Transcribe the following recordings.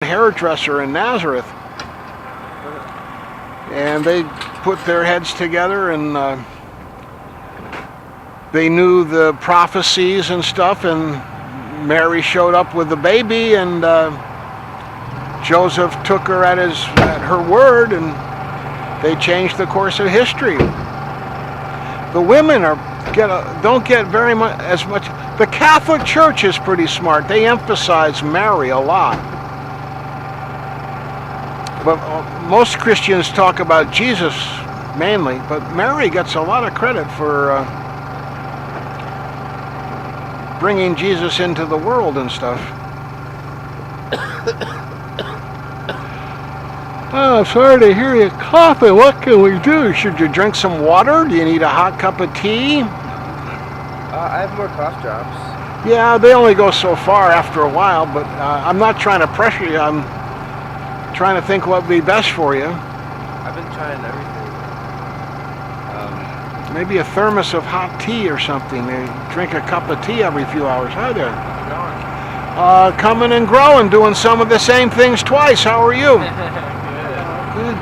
hairdresser in Nazareth. And they put their heads together, and they knew the prophecies and stuff, and Mary showed up with the baby, and Joseph took her at her word, and they changed the course of history. The women don't get very much as much. The Catholic Church is pretty smart. They emphasize Mary a lot. But most Christians talk about Jesus mainly, but Mary gets a lot of credit for bringing Jesus into the world and stuff. Oh, sorry to hear you coughing. What can we do? Should you drink some water? Do you need a hot cup of tea? I have more cough drops. Yeah, they only go so far after a while, but I'm not trying to pressure you. I'm trying to think what would be best for you. I've been trying everything. Maybe a thermos of hot tea or something. They drink a cup of tea every few hours. Hi there. Coming and growing, doing some of the same things twice. How are you? Good.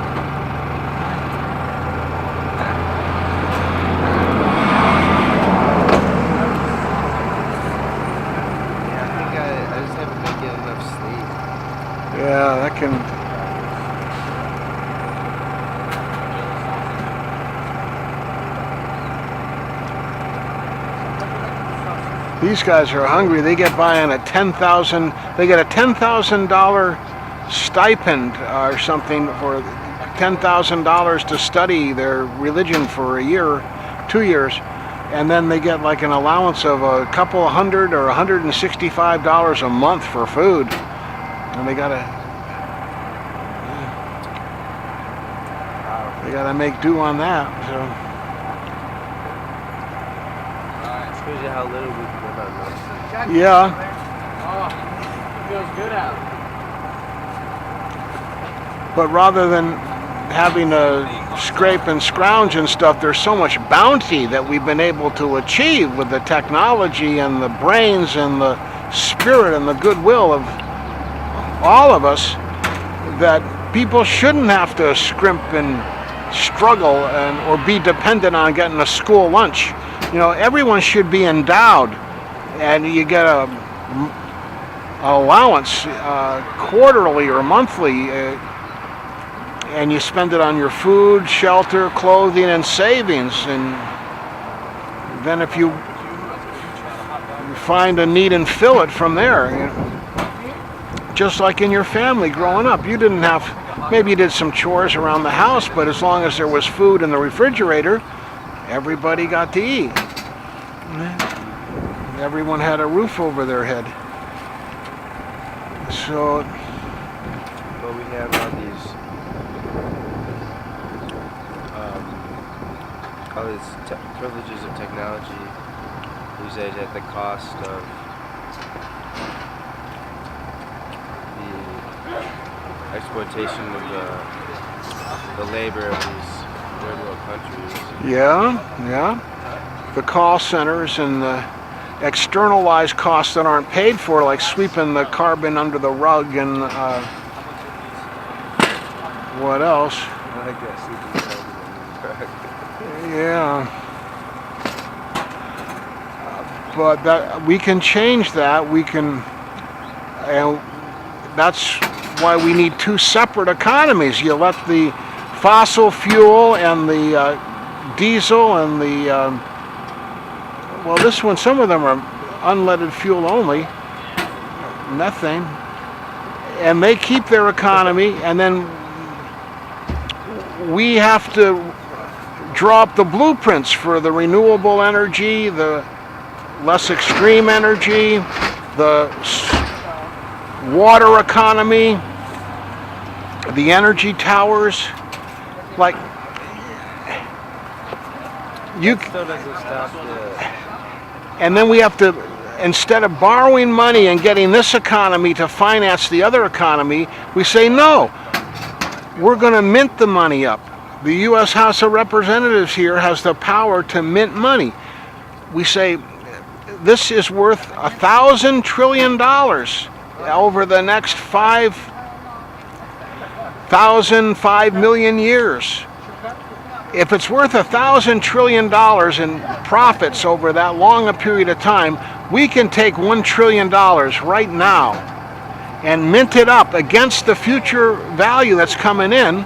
Yeah, I think I just haven't been getting enough sleep. Yeah, that can. These guys are hungry. They get by on They get a $10,000 stipend or something for $10,000 to study their religion for a year, 2 years, and then they get like an allowance of a couple of $100 or $165 a month for food, and they gotta make do on that. So. Shows you how little we can live on this. Yeah. Oh, it feels good out. But rather than having to scrape and scrounge and stuff, there's so much bounty that we've been able to achieve with the technology and the brains and the spirit and the goodwill of all of us, that people shouldn't have to scrimp and struggle or be dependent on getting a school lunch. You know, everyone should be endowed, and you get a allowance quarterly or monthly, and you spend it on your food, shelter, clothing, and savings. And then if you find a need and fill it from there, you know, just like in your family growing up, you didn't have, maybe you did some chores around the house, but as long as there was food in the refrigerator, everybody got to eat. Everyone had a roof over their head. So. But we have all these privileges of technology used at the cost of the exploitation of the labor of these third world countries. Yeah. The call centers and the externalized costs that aren't paid for, like sweeping the carbon under the rug and what else? I like that, sweeping the carbon under the rug. Yeah. But that we can change that. We can, and that's why we need two separate economies. You let the fossil fuel and the diesel and the well, this one, some of them are unleaded fuel only, methane, and they keep their economy, and then we have to draw up the blueprints for the renewable energy, the less extreme energy, the water economy, the energy towers. Like, you Still doesn't stop and then we have to, instead of borrowing money and getting this economy to finance the other economy, we say no, we're going to mint the money up. The U.S. House of Representatives here has the power to mint money. We say this is worth $1,000 trillion over the next 5 1,000, 5 million years. If it's worth $1,000 trillion in profits over that long a period of time, we can take $1 trillion right now and mint it up against the future value that's coming in,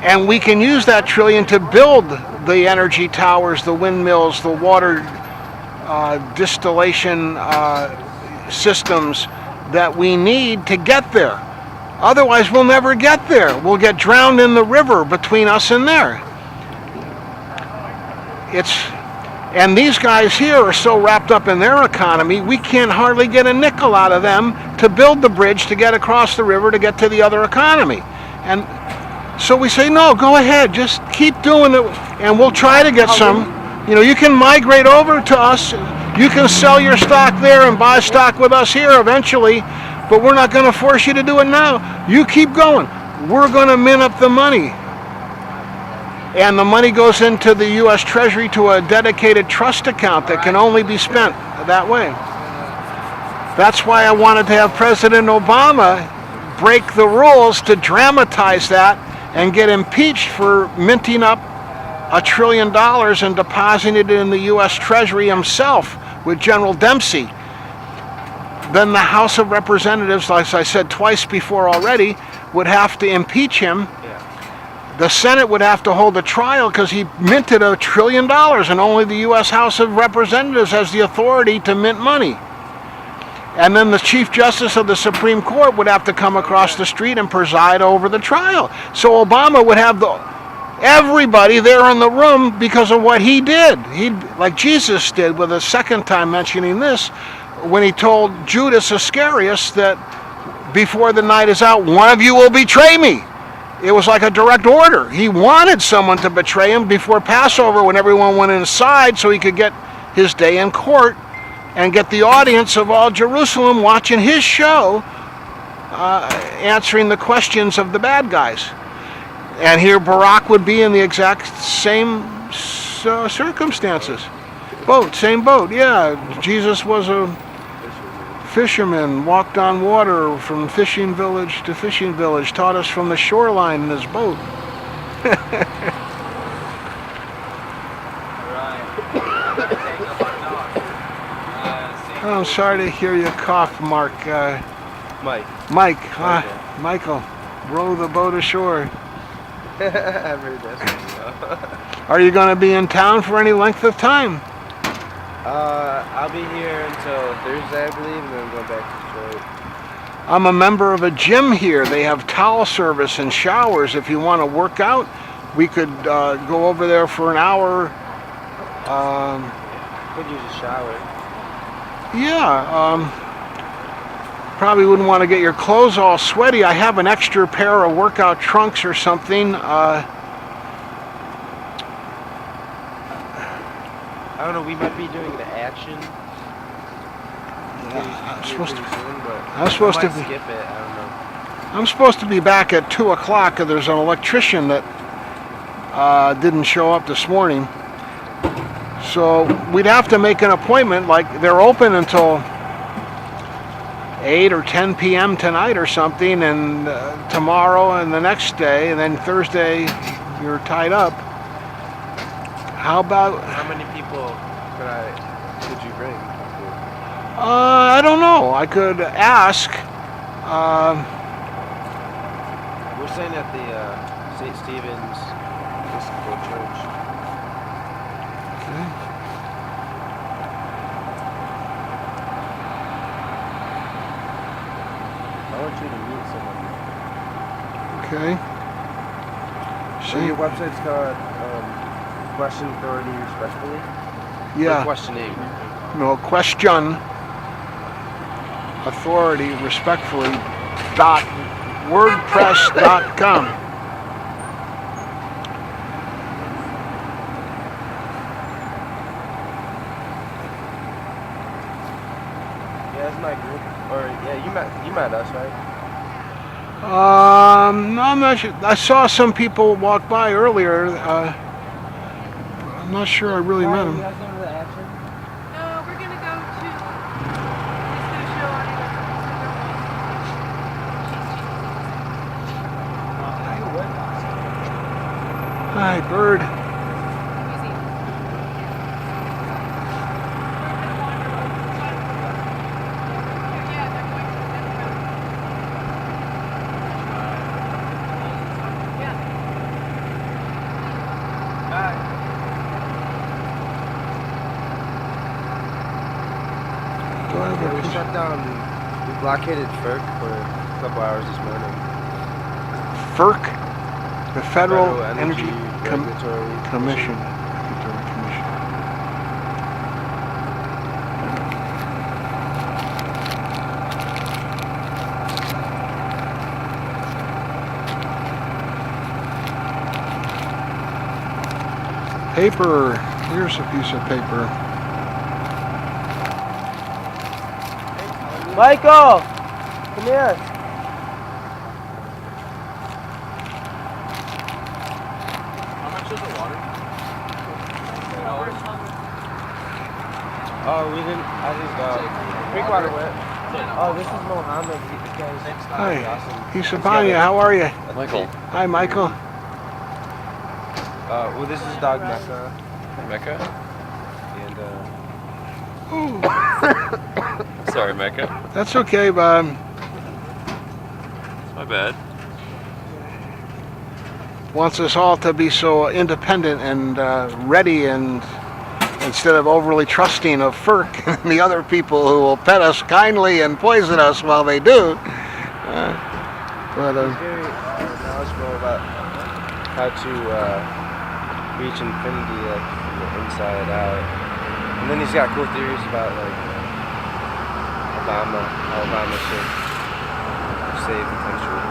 and we can use that trillion to build the energy towers, the windmills, the water distillation systems that we need to get there. Otherwise, we'll never get there. We'll get drowned in the river between us and there. And these guys here are so wrapped up in their economy, we can't hardly get a nickel out of them to build the bridge to get across the river to get to the other economy. And so we say, no, go ahead, just keep doing it, and we'll try to get some. You know, you can migrate over to us. You can sell your stock there and buy stock with us here eventually, but we're not going to force you to do it now. You keep going. We're going to mint up the money. And the money goes into the U.S. Treasury to a dedicated trust account that can only be spent that way. That's why I wanted to have President Obama break the rules to dramatize that and get impeached for minting up $1 trillion and depositing it in the U.S. Treasury himself with General Dempsey. Then the House of Representatives, like I said twice before already, would have to impeach him. The Senate would have to hold a trial because he minted $1 trillion, and only the U.S. House of Representatives has the authority to mint money. And then the Chief Justice of the Supreme Court would have to come across the street and preside over the trial. So Obama would have everybody there in the room because of what he did. Like Jesus did with a second time mentioning this, when he told Judas Iscariot that before the night is out, one of you will betray me. It was like a direct order. He wanted someone to betray him before Passover when everyone went inside so he could get his day in court and get the audience of all Jerusalem watching his show, answering the questions of the bad guys. And here Barack would be in the exact same circumstances. Same boat, yeah. Jesus was a fisherman, walked on water from fishing village to fishing village, taught us from the shoreline in his boat. I'm sorry to hear you cough, Mark. Mike. Michael, row the boat ashore. I've heard that. Are you going to be in town for any length of time? I'll be here until Thursday, I believe, and then go back to Detroit. I'm a member of a gym here. They have towel service and showers. If you want to work out, we could go over there for an hour. Could use a shower. Yeah. Probably wouldn't want to get your clothes all sweaty. I have an extra pair of workout trunks or something. I don't know, we might be doing the action. I'm supposed to be. Skip it, I don't know. I'm supposed to be back at 2 o'clock. There's an electrician that didn't show up this morning. So we'd have to make an appointment. Like, they're open until 8 or 10 p.m. tonight or something, and tomorrow and the next day, and then Thursday you're tied up. How about... How many people could you bring? I don't know. I could ask. We're staying at the St. Stephen's Episcopal Church. Okay. I want you to meet someone. Okay. So your website's called Question Authority Respectfully? Yeah. Or questioning. No, question authority respectfully .wordpress.com. Yeah, that's my group. Or yeah, you met us, right? No, I'm not sure. I saw some people walk by earlier. I'm not sure I really met them. You guys going to the action? No, we're gonna go to. He's gonna show audio. Hi, bird. We shut down, we blockaded FERC for a couple hours this morning. FERC, the Federal Energy Commission. Regulatory Commission. Paper. Here's a piece of paper. Michael! Come here! How much is the water? Oh, we didn't, I think, creek water went. Oh, this is Mohammed. Hi. Awesome. Isabanya, how are you? Michael. Hi, Michael. Well, this is Dog Mecca. Mecca? And, Sorry, Mecca. That's okay, Bob. My bad. Wants us all to be so independent and ready, and instead of overly trusting of FERC and the other people who will pet us kindly and poison us while they do. He's very knowledgeable about how to reach infinity, like from the inside out. And then he's got cool theories about like how Obama should save the country.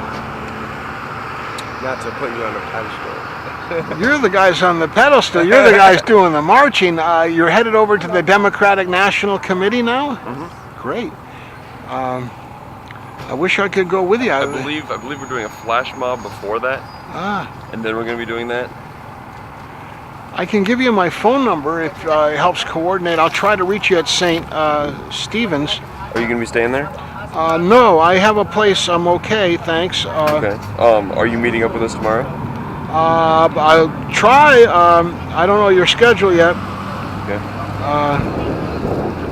Not to put you on a pedestal. You're the guys on the pedestal. You're the guys doing the marching. You're headed over to the Democratic National Committee now? Mm-hmm. Great. I wish I could go with you. I believe we're doing a flash mob before that, and then we're going to be doing that. I can give you my phone number if it helps coordinate. I'll try to reach you at St. Stephen's. Are you going to be staying there? No, I have a place. I'm okay, thanks. Okay. Are you meeting up with us tomorrow? I'll try. I don't know your schedule yet. Okay. I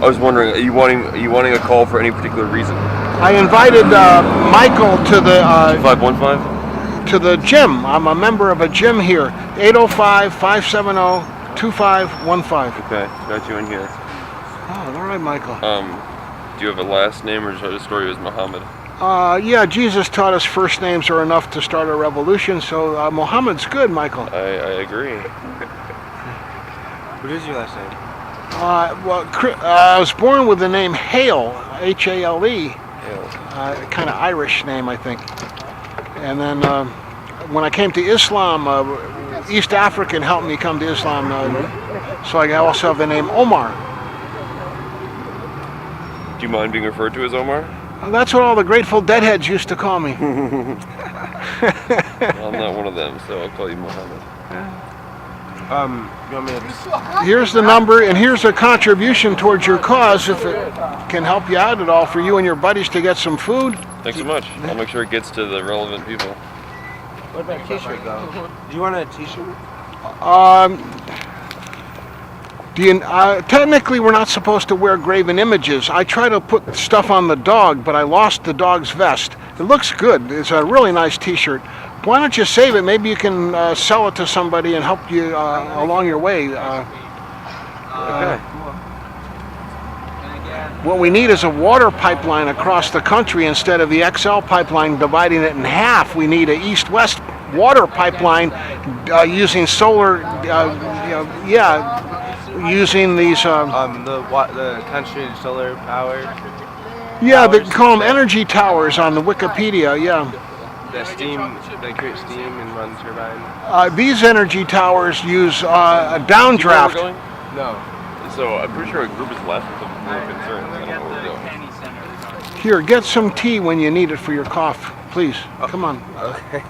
was wondering, are you wanting a call for any particular reason? I invited Michael to the 2515? to the gym. I'm a member of a gym here. 805-570-2515. Okay, got you in here. Oh, all right, Michael. Do you have a last name, or just the story was Muhammad? Yeah, Jesus taught us first names are enough to start a revolution, so Muhammad's good, Michael. I agree. What is your last name? I was born with the name Hale, H-A-L-E. Yeah. Kind of Irish name, I think. And then when I came to Islam, East African helped me come to Islam, so I also have the name Omar. Do you mind being referred to as Omar? That's what all the Grateful Deadheads used to call me. Well, I'm not one of them, so I'll call you Muhammad. You want me to... Here's the number, and here's a contribution towards your cause if it can help you out at all for you and your buddies to get some food. Thanks so much. I'll make sure it gets to the relevant people. What about a t-shirt though? Do you want a t-shirt? Technically, we're not supposed to wear graven images. I try to put stuff on the dog, but I lost the dog's vest. It looks good. It's a really nice t-shirt. Why don't you save it? Maybe you can sell it to somebody and help you along your way. Okay. What we need is a water pipeline across the country instead of the XL pipeline dividing it in half. We need an east-west water pipeline using solar, using these... the country solar power. Yeah, they call them energy towers on the Wikipedia, yeah. The steam, they create steam and run turbine. These energy towers use a Do you know where downdraft. we're going? No. So I'm pretty sure a group is left with some more concerns. I don't know where we're going. Here, get some tea when you need it for your cough, please. Come on. Okay.